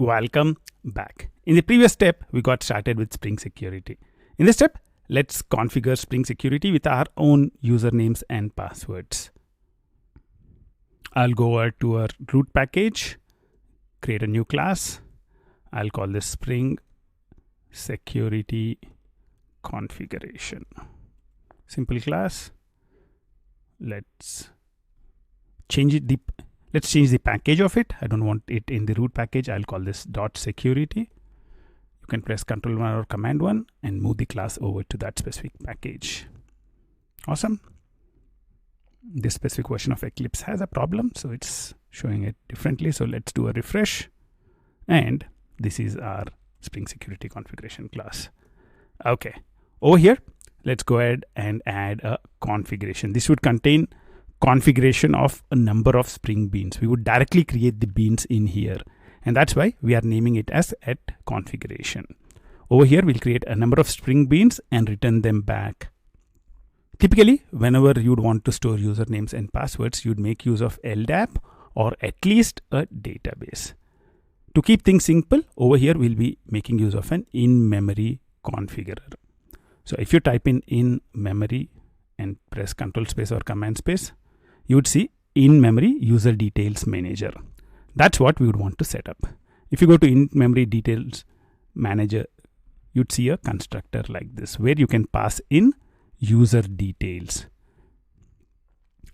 Welcome back. In the previous step, we got started with Spring Security. In this step, let's configure Spring Security with our own usernames and passwords. I'll go over to our root package, create a new class. I'll call this Spring Security Configuration. Simple class. Let's change it. Let's change the package of it. I don't want it in the root package. I'll call this .security. You can press Ctrl 1 or Command 1 and move the class over to that specific package. Awesome. This specific version of Eclipse has a problem, so it's showing it differently. So let's do a refresh. And this is our Spring Security Configuration class. Okay. Over here, let's go ahead and add a configuration. This would contain configuration of a number of Spring beans. We would directly create the beans in here, and that's why we are naming it as at configuration. Over here, we'll create a number of Spring beans and return them back. Typically, whenever you'd want to store usernames and passwords, you'd make use of LDAP or at least a database. To keep things simple, over here we'll be making use of an in-memory configurer. So if you type in memory and press Ctrl space or Command space, you would see in-memory user details manager. That's what we would want to set up. If you go to in-memory details manager, you'd see a constructor like this where you can pass in user details.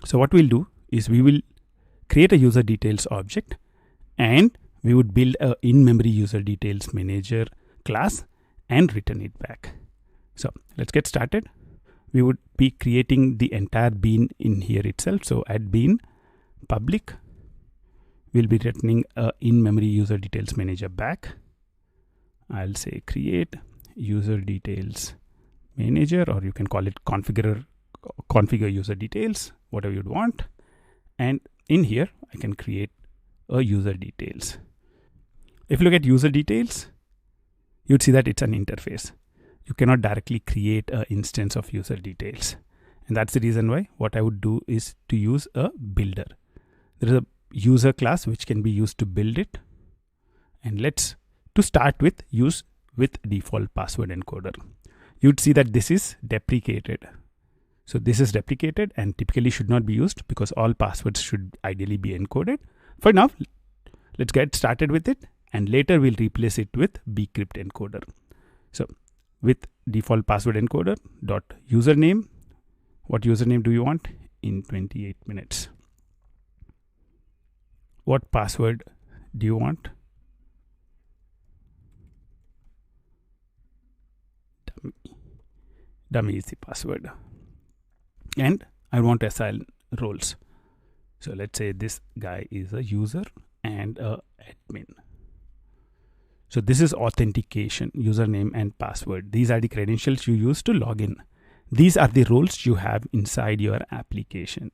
So what we'll do is we will create a user details object and we would build a in-memory user details manager class and return it back. So let's get started. We would be creating the entire bean in here itself. So at bean public, we'll be returning a in-memory user details manager back. I'll say create user details manager, or you can call it configure user details, whatever you'd want. And in here, I can create a user details. If you look at user details, you'd see that it's an interface. You cannot directly create an instance of user details. And that's the reason why what I would do is to use a builder. There is a user class which can be used to build it. And to start with, use with default password encoder. You'd see that this is deprecated. So this is deprecated and typically should not be used because all passwords should ideally be encoded. For now, let's get started with it. And later we'll replace it with bcrypt encoder. So with default password encoder dot username. What username do you want? In 28 minutes. What password do you want? Dummy is the password. And I want to assign roles. So let's say this guy is a user and a admin. So this is authentication, username and password. These are the credentials you use to log in. These are the roles you have inside your application.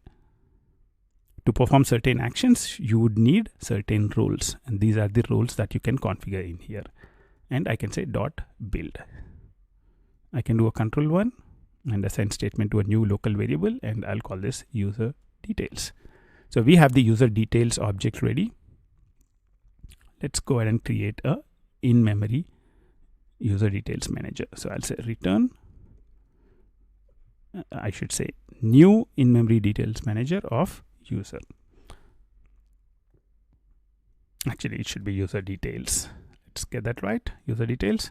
To perform certain actions, you would need certain roles. And these are the roles that you can configure in here. And I can say .build. I can do a Ctrl 1 and assign statement to a new local variable. And I'll call this user details. So we have the user details object ready. Let's go ahead and create a in-memory user details manager. So I'll say return, I should say new in-memory details manager of user. Actually, it should be user details. Let's get that right. User details.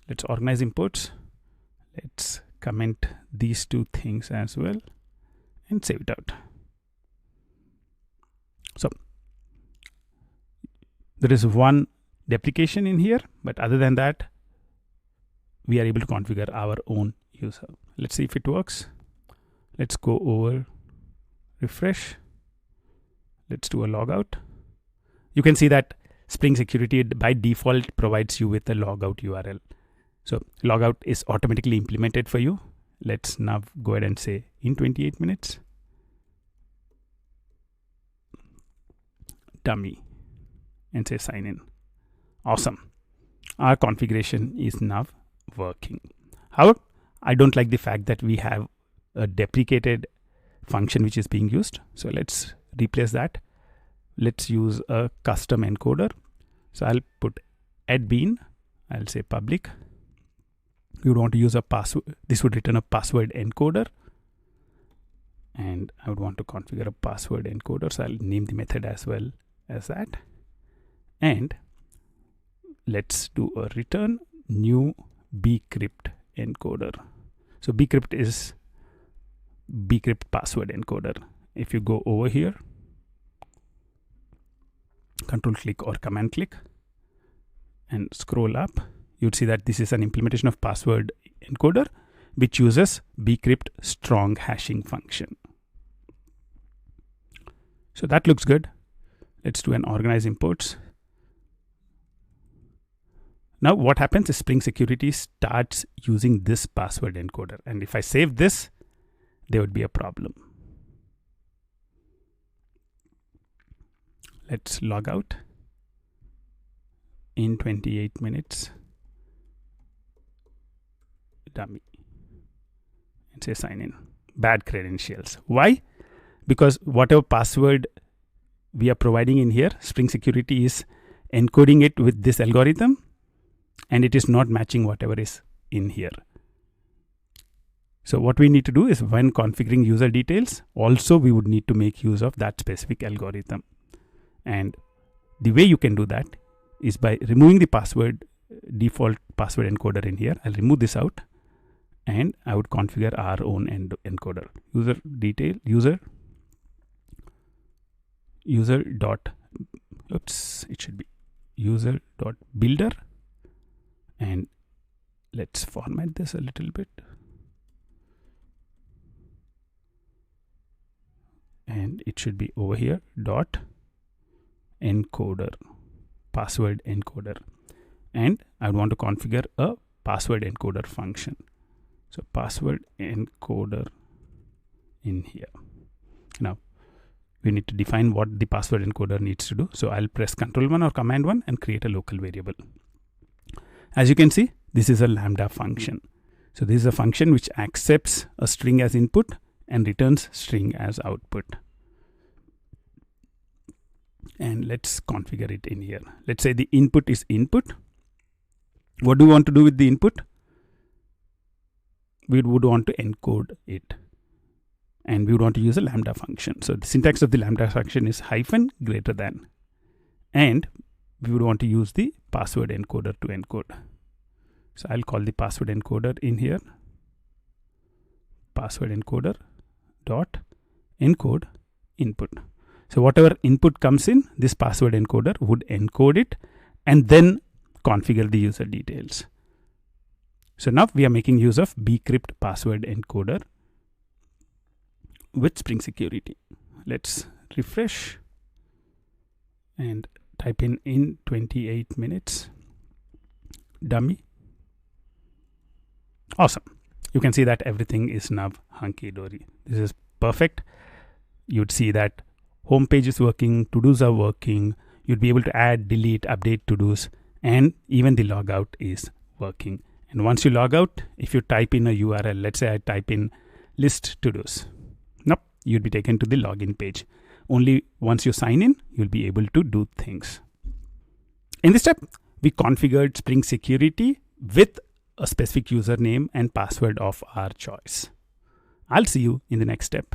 Let's organize imports. Let's comment these two things as well and save it out. So there is one deprecation in here, but other than that, we are able to configure our own user. Let's see if it works. Let's go over, refresh. Let's do a logout. You can see that Spring Security by default provides you with a logout URL. So logout is automatically implemented for you. Let's now go ahead and say in 28 minutes, dummy, and say sign in. Awesome. Our configuration is now working. However, I don't like the fact that we have a deprecated function which is being used. So let's replace that. Let's use a custom encoder. So I'll put admin, I'll say public. You would want to use a password. This would return a password encoder. And I would want to configure a password encoder. So I'll name the method as well as that. And let's do a return new bcrypt encoder. So bcrypt is bcrypt password encoder. If you go over here, control click or command click and scroll up, you'd see that this is an implementation of password encoder which uses bcrypt strong hashing function. So that looks good. Let's do an organize imports. Now what happens is Spring Security starts using this password encoder, and if I save this, there would be a problem. Let's log out in 28 minutes. Dummy. And say sign in. Bad credentials. Why? Because whatever password we are providing in here, Spring Security is encoding it with this algorithm, and it is not matching whatever is in here. So what we need to do is, when configuring user details, also we would need to make use of that specific algorithm. And the way you can do that is by removing the password, default password encoder in here. I'll remove this out, and I would configure our own encoder. User detail, user dot, oops, it should be user dot builder. And let's format this a little bit. And it should be over here, dot encoder, password encoder. And I want to configure a password encoder function. So password encoder in here. Now we need to define what the password encoder needs to do. So I'll press Ctrl+1 or Command+1 and create a local variable. As you can see, this is a lambda function. So this is a function which accepts a string as input and returns string as output. And let's configure it in here. Let's say the input is input. What do we want to do with the input? We would want to encode it, and we would want to use a lambda function. So the syntax of the lambda function is hyphen greater than, and we would want to use the password encoder to encode. So I'll call the password encoder in here, password encoder dot encode input. So whatever input comes in, this password encoder would encode it and then configure the user details. So now we are making use of bcrypt password encoder with Spring Security. Let's refresh and type in 28 minutes. Dummy. Awesome. You can see that everything is now hunky-dory. This is perfect. You'd see that home page is working, to-dos are working. You'd be able to add, delete, update to-dos, and even the logout is working. And once you log out, if you type in a URL, let's say I type in list to-dos, nope, you'd be taken to the login page. Only once you sign in, you'll be able to do things. In this step, we configured Spring Security with a specific username and password of our choice. I'll see you in the next step.